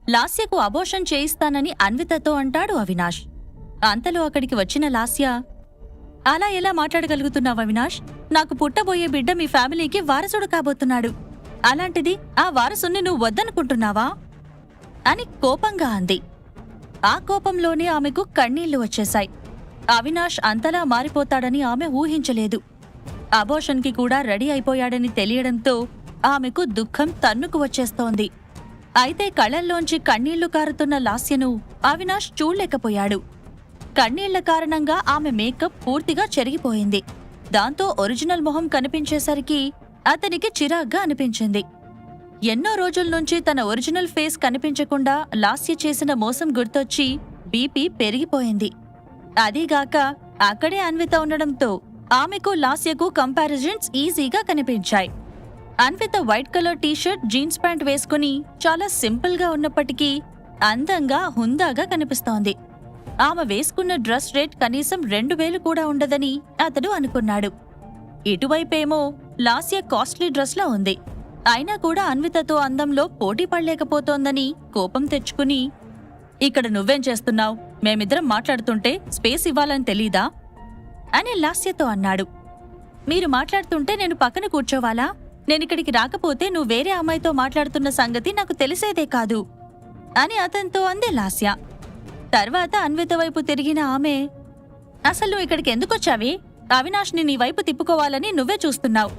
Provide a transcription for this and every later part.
లాస్యకు abortion చేయిస్తానని అన్వితతో అంటాడు అవినాష్. అంతలో అక్కడికి వచ్చిన లాస్య, అలా ఎలా మాట్లాడగలుగుతున్నావు అవినాష్? నాకు పుట్టబోయే బిడ్డ మీ ఫ్యామిలీకి వారసుడు కాబోతున్నాడు. అలాంటిది ఆ వారసుని నువ్వు వద్దనుకుంటున్నావా అని కోపంగా అంది. ఆ కోపంలోనే ఆమెకు కన్నీళ్లు వచ్చేశాయి. అవినాష్ అంతలా మారిపోతాడని ఆమె ఊహించలేదు. అబోర్షన్కి కూడా రెడీ అయిపోయాడని తెలియడంతో ఆమెకు దుఃఖం తన్నుకు వచ్చేస్తోంది. అయితే కళ్ళల్లోంచి కన్నీళ్లు కారుతున్న లాస్యను అవినాష్ చూడలేకపోయాడు. కన్నీళ్ల కారణంగా ఆమె మేకప్ పూర్తిగా చెరిగిపోయింది. దాంతో ఒరిజినల్ మొహం కనిపించేసరికి అతనికి చిరాగ్గా అనిపించింది. ఎన్నో రోజుల్నుంచి తన ఒరిజినల్ ఫేస్ కనిపించకుండా లాస్య చేసిన మోసం గుర్తొచ్చి బీపీ పెరిగిపోయింది. అదీగాక అక్కడే అన్విత ఉండడంతో ఆమెకు లాస్యకు కంపారిజన్స్ ఈజీగా కనిపించాయి. Anvitha white colour T-shirt, jeans pant వేసుకుని చాలా సింపుల్ గా ఉన్నప్పటికీ అందంగా హుందాగా కనిపిస్తోంది. ఆమె వేసుకున్న డ్రెస్ రేట్ కనీసం 2000 కూడా ఉండదని అతడు అనుకున్నాడు. ఇటువైపేమో లాస్య కాస్ట్లీ డ్రెస్లా ఉంది. అయినా కూడా అన్వితతో అందంలో పోటీ పడలేకపోతోందని కోపం తెచ్చుకుని, ఇక్కడ నువ్వేం చేస్తున్నావు? మేమిద్దరం మాట్లాడుతుంటే స్పేస్ ఇవ్వాలని తెలీదా అని లాస్యతో అన్నాడు. మీరు మాట్లాడుతుంటే నేను పక్కన కూర్చోవాలా? నేనిక్కడికి రాకపోతే నువ్వు వేరే అమ్మాయితో మాట్లాడుతున్న సంగతి నాకు తెలిసేదే కాదు అని అతనితో అంది లాస్య. తర్వాత అన్విత వైపు తిరిగిన ఆమె, అసలు నువ్వు ఇక్కడికి ఎందుకొచ్చావి? అవినాష్ని నీ వైపు తిప్పుకోవాలని నువ్వే చూస్తున్నావు.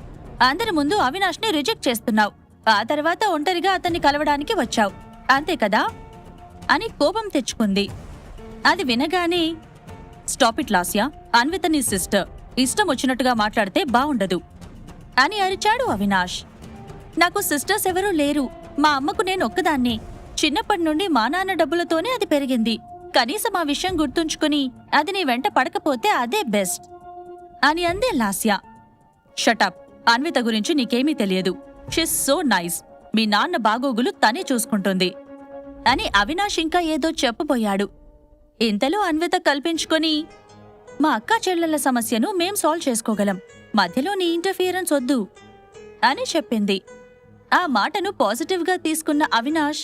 అందరి ముందు అవినాష్ని రిజెక్ట్ చేస్తున్నావు. ఆ తర్వాత ఒంటరిగా అతన్ని కలవడానికి వచ్చావు, అంతే కదా అని కోపం తెచ్చుకుంది. అది వినగానే, స్టాప్ ఇట్ లాస్య, అన్విత నీ సిస్టర్, ఇష్టం వచ్చినట్టుగా మాట్లాడితే బావుండదు అని అరిచాడు అవినాష్. నాకు సిస్టర్స్ ఎవరూ లేరు. మా అమ్మకు నేను ఒక్కదాన్నే. చిన్నప్పటి నుండి మా నాన్న డబ్బులతోనే అది పెరిగింది. కనీసం ఆ విషయం గుర్తుంచుకుని అది నీ వెంట పడకపోతే అదే బెస్ట్ అని అందే లాస్య. షటప్, అన్విత గురించి నీకేమీ తెలియదు. She's so nice. మీ నాన్న బాగోగులు తనే చూసుకుంటుంది అని అవినాష్ ఇంకా ఏదో చెప్పబోయాడు. ఇంతలో అన్విత కల్పించుకొని, మా అక్కా చెల్లెళ్ల సమస్యను మేం సాల్వ్ చేసుకోగలం, మధ్యలో నీ ఇంటర్ఫియరెన్స్ వద్దు అని చెప్పింది. ఆ మాటను పాజిటివ్గా తీసుకున్న అవినాష్,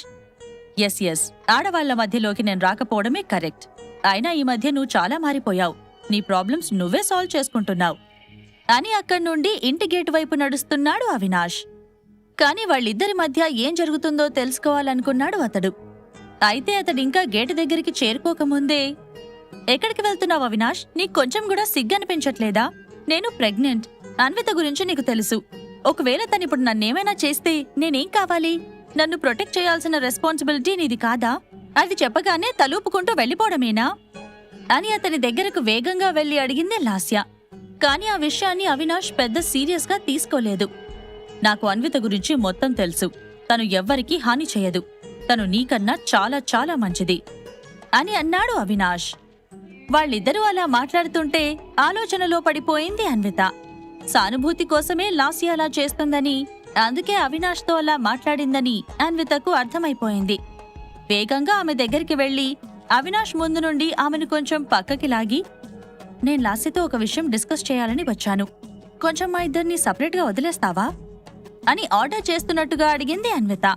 ఎస్ ఆడవాళ్ల మధ్యలోకి నేను రాకపోవడమే కరెక్ట్. అయినా ఈ మధ్య నువ్వు చాలా మారిపోయావు. నీ ప్రాబ్లమ్స్ నువ్వే సాల్వ్ చేసుకుంటున్నావు అని అక్కడ్నుండి ఇంటి గేటు వైపు నడుస్తున్నాడు అవినాష్. కాని వాళ్ళిద్దరి మధ్య ఏం జరుగుతుందో తెలుసుకోవాలనుకున్నాడు అతడు. అయితే అతడింకా గేటు దగ్గరికి చేరుకోకముందే, ఎక్కడికి వెళ్తున్నావు అవినాష్? నీకు కొంచెం కూడా సిగ్గనిపించట్లేదా? నేను ప్రెగ్నెంట్. అన్విత గురించి నీకు తెలుసు. ఒకవేళ తనిప్పుడు నన్నేమైనా చేస్తే నేనేం కావాలి? నన్ను ప్రొటెక్ట్ చేయాల్సిన రెస్పాన్సిబిలిటీ నీది కాదా? అది చెప్పగానే తలూపుకుంటూ వెళ్ళిపోవడమేనా అని అతని దగ్గరకు వేగంగా వెళ్లి అడిగింది లాస్య. కాని ఆ విషయాన్ని అవినాష్ పెద్ద సీరియస్గా తీసుకోలేదు. నాకు అన్విత గురించి మొత్తం తెలుసు. తను ఎవ్వరికీ హాని చేయదు. తను నీకన్నా చాలా చాలా మంచిది అని అన్నాడు అవినాష్. వాళ్ళిద్దరూ అలా మాట్లాడుతుంటే ఆలోచనలో పడిపోయింది అన్విత. సానుభూతి కోసమే లాస్య అలా చేస్తుందని, అందుకే అవినాష్తో అలా మాట్లాడిందని అన్వితకు అర్థమైపోయింది. వేగంగా ఆమె దగ్గరికి వెళ్లి అవినాష్ ముందు నుండి ఆమెను కొంచెం పక్కకి లాగి, నేను లాస్యతో ఒక విషయం డిస్కస్ చేయాలని వచ్చాను. కొంచెం మా ఇద్దరిని సపరేట్గా వదిలేస్తావా అని ఆర్డర్ చేస్తున్నట్టుగా అడిగింది అన్విత.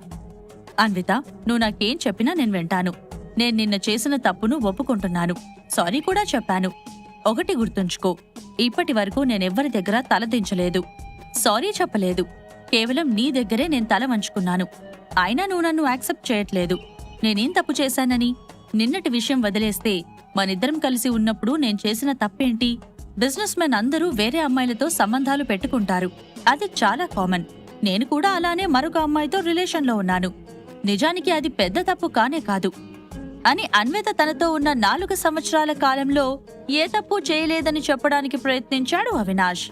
అన్విత, నువ్వు నాకేం చెప్పినా నేను వింటాను. నేను నిన్న చేసిన తప్పును ఒప్పుకుంటున్నాను. సారీ కూడా చెప్పాను. ఒకటి గుర్తుంచుకో, ఇప్పటి వరకు నేనెవ్వరి దగ్గర తలదించలేదు, సారీ చెప్పలేదు. కేవలం నీ దగ్గరే నేను తల వంచుకున్నాను. అయినా నువ్వు నన్ను యాక్సెప్ట్ చేయట్లేదు. నేనేం తప్పు చేశానని? నిన్నటి విషయం వదిలేస్తే మనిద్దరం కలిసి ఉన్నప్పుడు నేను చేసిన తప్పేంటి? బిజినెస్ మెన్ అందరూ వేరే అమ్మాయిలతో సంబంధాలు పెట్టుకుంటారు. అది చాలా కామన్. నేను కూడా అలానే మరొక అమ్మాయితో రిలేషన్లో ఉన్నాను. నిజానికి అది పెద్ద తప్పు కానే కాదు అని అన్విత తనతో ఉన్న 4 సంవత్సరాల కాలంలో ఏ తప్పు చేయలేదని చెప్పడానికి ప్రయత్నించాడు అవినాష్.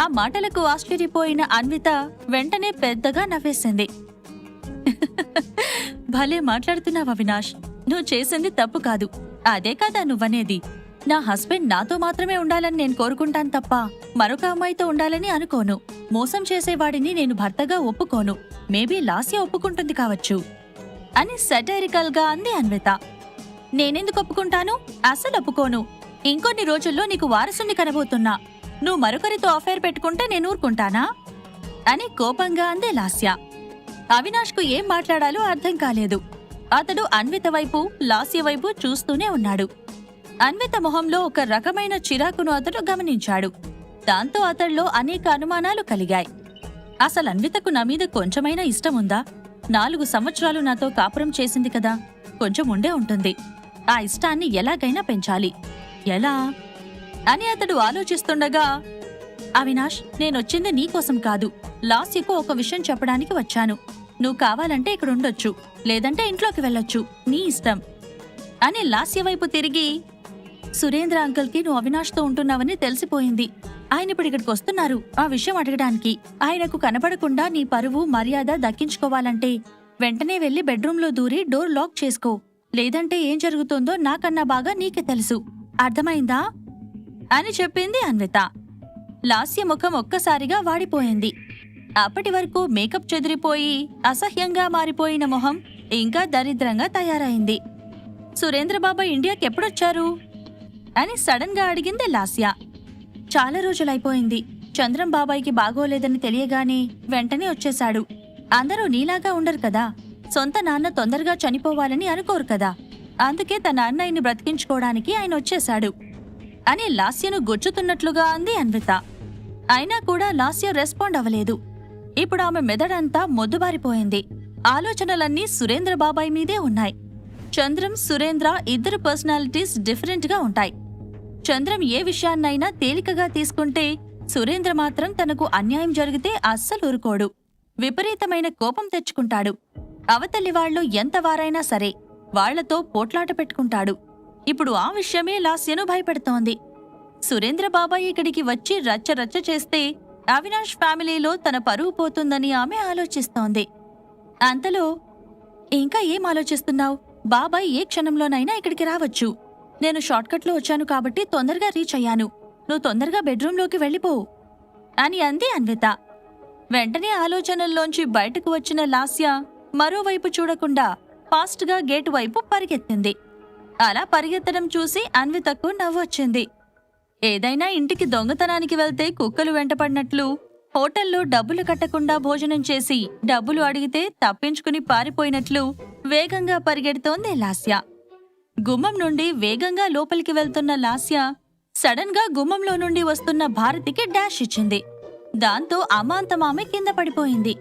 ఆ మాటలకు ఆశ్చర్యపోయిన అన్విత వెంటనే పెద్దగా నవ్వేసింది. భలే మాట్లాడుతున్నావు అవినాష్. నువ్వు చేసింది తప్పు కాదు, అదే కదా నువ్వనేది. నా హస్బెండ్ నాతో మాత్రమే ఉండాలని నేను కోరుకుంటాను తప్ప మరొక అమ్మాయితో ఉండాలని అనుకోను. మోసం చేసేవాడిని నేను భర్తగా ఒప్పుకోను. మేబీ లాస్య ఒప్పుకుంటుంది కావచ్చు అని సెటైరికల్ గా అంది అన్విత. నేనెందుకు ఒప్పుకుంటాను? అసలు ఒప్పుకోను. ఇంకొన్ని రోజుల్లో నీకు వారసుని కనబోతున్నా. నువ్వు మరొకరితో అఫైర్ పెట్టుకుంటే నేను ఊరుకుంటానా అని కోపంగా అంది లాస్య. అవినాష్కు ఏం మాట్లాడాలో అర్థం కాలేదు. అతడు అన్విత వైపు లాస్య వైపు చూస్తూనే ఉన్నాడు. అన్విత మొహంలో ఒక రకమైన చిరాకును అతడు గమనించాడు. దాంతో అతడిలో అనేక అనుమానాలు కలిగాయి. అసలు అన్వితకు నా మీద కొంచెమైనా ఇష్టముందా? 4 సంవత్సరాలు నాతో కాపురం చేసింది కదా, కొంచెం ఉండే ఉంటుంది. ఆ ఇష్టాన్ని ఎలాగైనా పెంచాలి. ఎలా అని అతడు ఆలోచిస్తుండగా, అవినాష్, నేనొచ్చింది నీకోసం కాదు, లాస్యకు ఒక విషయం చెప్పడానికి వచ్చాను. నువ్వు కావాలంటే ఇక్కడుండొచ్చు, లేదంటే ఇంట్లోకి వెళ్ళొచ్చు, నీ ఇష్టం అని లాస్య వైపు తిరిగి, సురేంద్ర అంకుల్కి నువ్వు అవినాష్తో ఉంటున్నావని తెలిసిపోయింది. ఆయన ఇప్పుడు ఇక్కడికి వస్తున్నారు ఆ విషయం అడగడానికి. ఆయనకు కనబడకుండా నీ పరువు మర్యాద దక్కించుకోవాలంటే వెంటనే వెళ్లి బెడ్రూంలో దూరి డోర్ లాక్ చేసుకో. లేదంటే ఏం జరుగుతుందో నాకన్నా బాగా నీకే తెలుసు. అర్థమైందా అని చెప్పింది అన్విత. లాస్య ముఖం ఒక్కసారిగా వాడిపోయింది. అప్పటి వరకు మేకప్ చెదిరిపోయి అసహ్యంగా మారిపోయిన మొహం ఇంకా దరిద్రంగా తయారైంది. సురేంద్రబాబాయ్ ఇండియాకి ఎప్పుడొచ్చారు అని సడన్ గా అడిగింది లాస్య. చాలా రోజులైపోయింది. చంద్రం బాబాయికి బాగోలేదని తెలియగానే వెంటనే వచ్చేశాడు. అందరూ నీలాగా ఉండరు కదా, సొంత నాన్న తొందరగా చనిపోవాలని అనుకోరు కదా, అందుకే తన అన్నయ్యని బ్రతికించుకోవడానికి ఆయన వచ్చేశాడు అని లాస్యను గుచ్చుతున్నట్లుగా అంది అన్విత. అయినా కూడా లాస్య రెస్పాండ్ అవ్వలేదు. ఇప్పుడు ఆమె మెదడంతా మొద్దుబారిపోయింది. ఆలోచనలన్నీ సురేంద్ర బాబాయ్ మీదే ఉన్నాయి. చంద్రం, సురేంద్ర ఇద్దరు పర్సనాలిటీస్ డిఫరెంట్ గా ఉంటాయి. చంద్రం ఏ విషయాన్నైనా తేలికగా తీసుకుంటే, సురేంద్ర మాత్రం తనకు అన్యాయం జరిగితే అస్సలు ఊరుకోడు. విపరీతమైన కోపం తెచ్చుకుంటాడు. అవతలి వాళ్లు ఎంతవారైనా సరే వాళ్లతో పోట్లాట పెట్టుకుంటాడు. ఇప్పుడు ఆ విషయమే లాస్యను భయపెడుతోంది. సురేంద్ర బాబాయ్ ఇక్కడికి వచ్చి రచ్చరచ్చ చేస్తే అవినాష్ ఫ్యామిలీలో తన పరువు పోతుందని ఆమె ఆలోచిస్తోంది. అంతలో, ఇంకా ఏం ఆలోచిస్తున్నావు? బాబాయ్ ఏ క్షణంలోనైనా ఇక్కడికి రావచ్చు. నేను షార్ట్కట్లో వచ్చాను కాబట్టి తొందరగా రీచ్ అయ్యాను. నువ్వు తొందరగా బెడ్రూంలోకి వెళ్ళిపో అని అంది అన్విత. వెంటనే ఆలోచనల్లోంచి బయటకు వచ్చిన లాస్య మరోవైపు చూడకుండా ఫాస్ట్గా గేటు వైపు పరిగెత్తింది. అలా పరిగెత్తడం చూసి అన్వితకు నవ్వొచ్చింది. ఏదైనా ఇంటికి దొంగతనానికి వెళ్తే కుక్కలు వెంటపడినట్లు, హోటల్లో డబ్బులు కట్టకుండా భోజనం చేసి డబ్బులు అడిగితే తప్పించుకుని పారిపోయినట్లు వేగంగా పరిగెడుతోంది లాస్య. గుమ్మం నుండి వేగంగా లోపలికి వెళ్తున్న లాస్య సడన్ గా గుమ్మంలో నుండి వస్తున్న భారతికి డాష్ ఇచ్చింది. దాంతో అమాంతమామె కింద పడిపోయింది.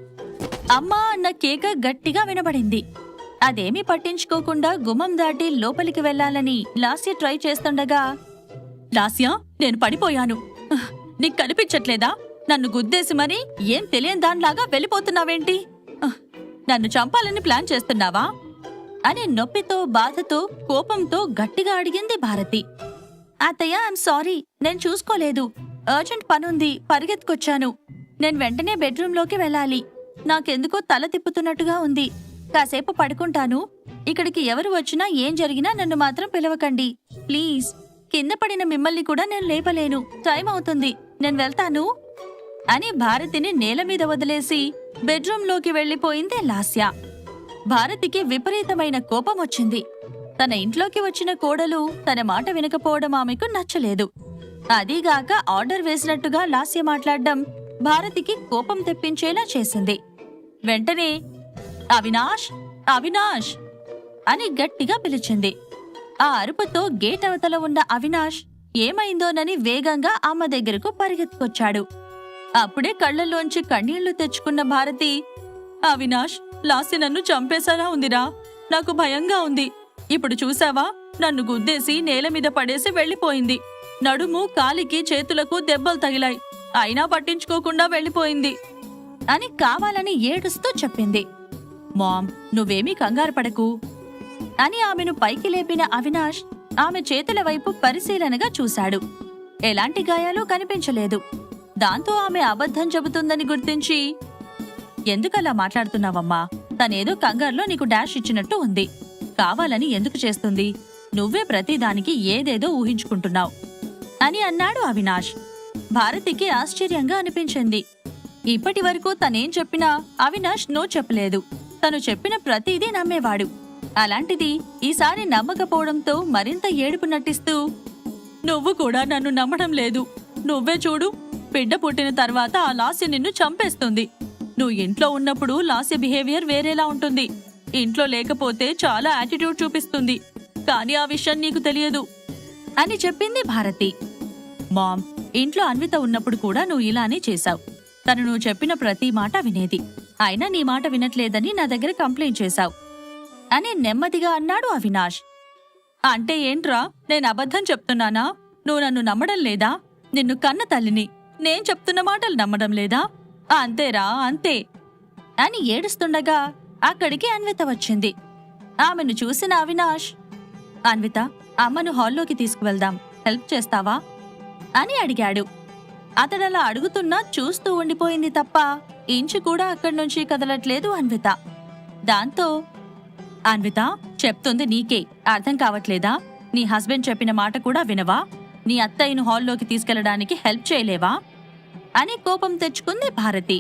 అమ్మా అన్న కేక గట్టిగా వినబడింది. అదేమీ పట్టించుకోకుండా గుమ్మం దాటి లోపలికి వెళ్లాలని లాస్య ట్రై చేస్తుండగా, లాస్య, నేను పడిపోయాను. నీకు కనిపించట్లేదా? నన్ను గుద్దేసి మరి ఏం తెలియని దానిలాగా వెళ్ళిపోతున్నావేంటి? నన్ను చంపాలని ప్లాన్ చేస్తున్నావా అని నొప్పితో, బాధతో, కోపంతో గట్టిగా అడిగింది భారతి. అత్తయ్య, ఐమ్ సారీ, నేను చూసుకోలేదు. అర్జెంట్ పనుంది, పరిగెత్తుకొచ్చాను. నేను వెంటనే బెడ్రూంలోకి వెళ్ళాలి. నాకెందుకో తల తిప్పుతున్నట్టుగా ఉంది. కాసేపు పడుకుంటాను. ఇక్కడికి ఎవరు వచ్చినా ఏం జరిగినా నన్ను మాత్రం పిలవకండి ప్లీజ్. కింద పడిన మిమ్మల్ని కూడా నేను లేపలేను. టైం అవుతుంది, నేను వెళ్తాను అని భారతిని నేల మీద వదిలేసి బెడ్రూంలోకి వెళ్లిపోయింది లాస్య. భారతికి విపరీతమైన కోపం వచ్చింది. తన ఇంట్లోకి వచ్చిన కోడలు తన మాట వినకపోవడం ఆమెకు నచ్చలేదు. అదీగాక ఆర్డర్ వేసినట్టుగా లాస్య మాట్లాడడం భారతికి కోపం తెప్పించేలా చేసింది. వెంటనే, అవినాష్, అవినాష్ అని గట్టిగా పిలిచింది. ఆ అరుపుతో గేట్ అవతల ఉన్న అవినాష్ ఏమైందోనని వేగంగా ఆమె దగ్గరకు పరిగెత్తుకొచ్చాడు. అప్పుడే కళ్లలోంచి కన్నీళ్లు తెచ్చుకున్న భారతి, అవినాష్, లాస్య నన్ను చంపేశారా ఉందిరా. నాకు భయంగా ఉంది. ఇప్పుడు చూసావా, నన్ను గుద్దేసి నేల మీద పడేసి వెళ్లిపోయింది. నడుము, కాలికి, చేతులకు దెబ్బలు తగిలాయి. అయినా పట్టించుకోకుండా వెళ్లిపోయింది అని కావాలని ఏడుస్తూ చెప్పింది. మామ్, నువ్వేమీ కంగారు పడకు అని ఆమెను పైకి లేపిన అవినాష్ ఆమె చేతుల వైపు పరిశీలనగా చూశాడు. ఎలాంటి గాయాలు కనిపించలేదు. దాంతో ఆమె అబద్ధం చెబుతుందని గుర్తించి, ఎందుకలా మాట్లాడుతున్నావమ్మా? తనేదో కంగారులో నీకు డాష్ ఇచ్చినట్టు ఉంది. కావాలని ఎందుకు చేస్తుంది? నువ్వే ప్రతిదానికి ఏదేదో ఊహించుకుంటున్నావు అని అన్నాడు అవినాష్. భారతికి ఆశ్చర్యంగా అనిపించింది. ఇప్పటి వరకు తనేం చెప్పినా అవినాష్ నో చెప్పలేదు. తను చెప్పిన ప్రతిదీ నమ్మేవాడు. అలాంటిది ఈసారి నమ్మకపోవడంతో మరింత ఏడుపు నటిస్తూ, నువ్వు కూడా నన్ను నమ్మడం లేదు. నువ్వే చూడు, బిడ్డ పుట్టిన తర్వాత ఆ లాస్య నిన్ను చంపేస్తుంది. నువ్వు ఇంట్లో ఉన్నప్పుడు లాస్య బిహేవియర్ వేరేలా ఉంటుంది. ఇంట్లో లేకపోతే చాలా యాటిట్యూడ్ చూపిస్తుంది, కానీ ఆ విషయం నీకు తెలియదు అని చెప్పింది భారతి. మామ్, ఇంట్లో అన్విత ఉన్నప్పుడు కూడా నువ్వు ఇలానే చేశావు. తను నువ్వు చెప్పిన ప్రతి మాట వినేది, అయినా నీ మాట వినట్లేదని నా దగ్గర కంప్లైంట్ చేశావు అని నెమ్మదిగా అన్నాడు అవినాష్. అంటే ఏంట్రా, నేను అబద్ధం చెప్తున్నానా? నువ్వు నన్ను నమ్మడం లేదా? నిన్ను కన్న తల్లిని, నేను చెప్తున్న మాటలు నమ్మడం లేదా? అంతేరా, అంతే అని ఏడుస్తుండగా అక్కడికి అన్విత వచ్చింది. ఆమెను చూసిన అవినాష్, అన్విత, అమ్మను హాల్లోకి తీసుకువెళ్దాం, హెల్ప్ చేస్తావా అని అడిగాడు. అతడలా అడుగుతున్నా చూస్తూ ఉండిపోయింది తప్ప ఇంచు కూడా అక్కడ్నుంచి కదలట్లేదు అన్విత. దాంతో, అన్విత, చెప్తుంది నీకే అర్థం కావట్లేదా? నీ హస్బెండ్ చెప్పిన మాట కూడా వినవా? నీ అత్తయ్యను హాల్లోకి తీసుకెళ్లడానికి హెల్ప్ చేయలేవా అని కోపం తెచ్చుకుంది భారతి.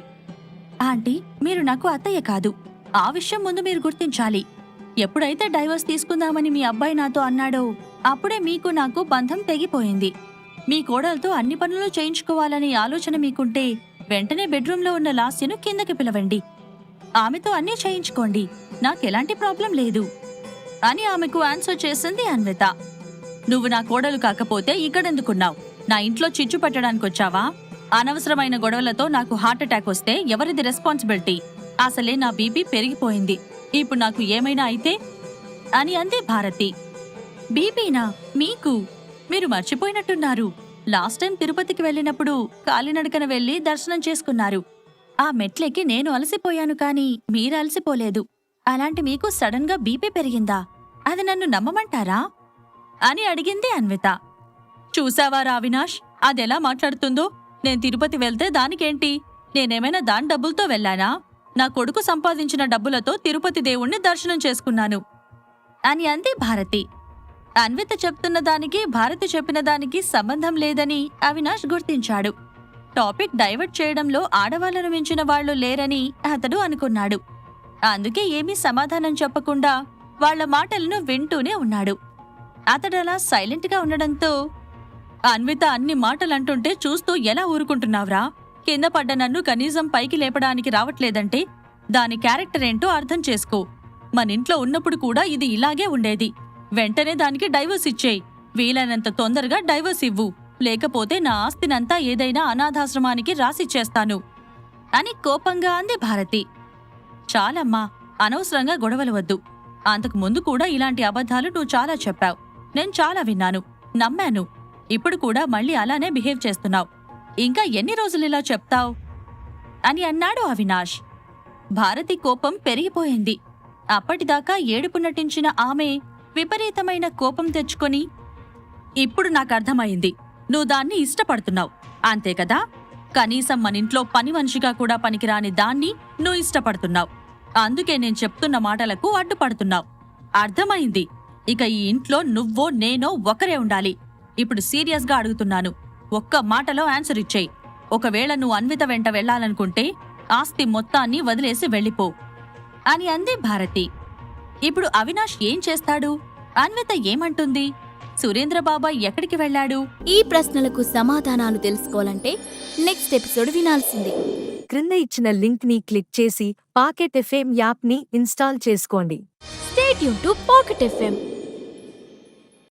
ఆంటీ, మీరు నాకు అత్తయ్య కాదు, ఆ విషయం ముందు మీరు గుర్తించాలి. ఎప్పుడైతే డైవర్స్ తీసుకుందామని మీ అబ్బాయి నాతో అన్నాడో అప్పుడే మీకు నాకు బంధం తెగిపోయింది. మీ కోడలతో అన్ని పనులు చేయించుకోవాలనే ఆలోచన మీకుంటే వెంటనే బెడ్రూంలో ఉన్న లాస్యను కిందకి పిలవండి, ఆమెతో అన్నీ చేయించుకోండి, నాకెలాంటి ప్రాబ్లం లేదు అని ఆమెకు ఆన్సర్ చేసింది అన్విత. నువ్వు నా కోడలు కాకపోతే ఇక్కడెందుకున్నావు? నా ఇంట్లో చిచ్చు పెట్టడానికొచ్చావా? అనవసరమైన గొడవలతో నాకు హార్ట్అటాక్ వస్తే ఎవరిది రెస్పాన్సిబిలిటీ? అసలే నా బీపీ పెరిగిపోయింది, ఇప్పుడు నాకు ఏమైనా అయితే అని అంది భారతి. బీపీనా మీకు? మీరు మర్చిపోయినట్టున్నారు, లాస్ట్ టైం తిరుపతికి వెళ్ళినప్పుడు కాలినడకన వెళ్లి దర్శనం చేసుకున్నారు. ఆ మెట్లెక్కి నేను అలసిపోయాను, కానీ మీరు అలసిపోలేదు. అలాంటి మీకు సడన్ గా బీపీ పెరిగిందా? అది నన్ను నమ్మమంటారా అని అడిగింది అన్విత. చూసావారా అవినాష్, అదెలా మాట్లాడుతుందో? నేను తిరుపతి వెళ్తే దానికేంటి? నేనేమైనా దాని డబ్బులతో వెళ్ళానా? నా కొడుకు సంపాదించిన డబ్బులతో తిరుపతి దేవుణ్ణి దర్శనం చేసుకున్నాను అని అంది భారతి. అన్విత చెప్తున్న దానికి భారతి చెప్పిన దానికి సంబంధం లేదని అవినాష్ గుర్తించాడు. టాపిక్ డైవర్ట్ చేయడంలో ఆడవాళ్లను మించిన వాళ్లు లేరని అతడు అనుకున్నాడు. అందుకే ఏమీ సమాధానం చెప్పకుండా వాళ్ల మాటలను వింటూనే ఉన్నాడు. అతడలా సైలెంట్గా ఉండడంతో, అన్విత అన్ని మాటలంటుంటే చూస్తూ ఎలా ఊరుకుంటున్నావ్రా? కింద పడ్డ నన్ను కనీసం పైకి లేపడానికి రావట్లేదంటే దాని క్యారెక్టర్ ఏంటో అర్థం చేసుకో. మనింట్లో ఉన్నప్పుడు కూడా ఇది ఇలాగే ఉండేది. వెంటనే దానికి డైవర్స్ ఇచ్చేయి, వీలైనంత తొందరగా డైవర్స్ ఇవ్వు, లేకపోతే నా ఆస్తినంతా ఏదైనా అనాథాశ్రమానికి రాసిచ్చేస్తాను అని కోపంగా అంది భారతి. చాలమ్మా, అనవసరంగా గొడవలు వద్దు. అంతకు ముందు కూడా ఇలాంటి అబద్ధాలు నువ్వు చాలా చెప్పావు, నేను చాలా విన్నాను, నమ్మాను. ఇప్పుడు కూడా మళ్ళీ అలానే బిహేవ్ చేస్తున్నావు. ఇంకా ఎన్ని రోజులిలా చెప్తావ్ అని అన్నాడు అవినాష్. భారతి కోపం పెరిగిపోయింది. అప్పటిదాకా ఏడుపు నటించిన ఆమె విపరీతమైన కోపం తెచ్చుకొని, ఇప్పుడు నాకర్థమైంది, నువ్వు దాన్ని ఇష్టపడుతున్నావు, అంతే కదా? కనీసం మనింట్లో పని మనిషిగా కూడా పనికిరాని దాన్ని నువ్వు ఇష్టపడుతున్నావు. అందుకే నేను చెప్తున్న మాటలకు అడ్డుపడుతున్నావు. అర్థమైంది. ఇక ఈ ఇంట్లో నువ్వో నేనో ఒకరే ఉండాలి. ఇప్పుడు సీరియస్గా అడుగుతున్నాను, ఒక్క మాటలో ఆన్సర్ ఇచ్చేయి. ఒకవేళ నువ్వు అన్విత వెంట వెళ్లాలనుకుంటే ఆస్తి మొత్తాన్ని వదిలేసి వెళ్ళిపో అని అంది భారతి. ఇప్పుడు అవినాష్ ఏం చేస్తాడు? అన్విత ఏమంటుంది? సురేంద్రబాబాయ్ ఎక్కడికి వెళ్లాడు? ఈ ప్రశ్నలకు సమాధానాలు తెలుసుకోవాలంటే నెక్స్ట్ ఎపిసోడ్ వినాల్సిందే. క్రింద ఇచ్చిన లింక్ ని క్లిక్ చేసి పాకెట్ ఎఫ్ఎం యాప్ ని ఇన్స్టాల్ చేసుకోండి. Stay tune to pocket FM.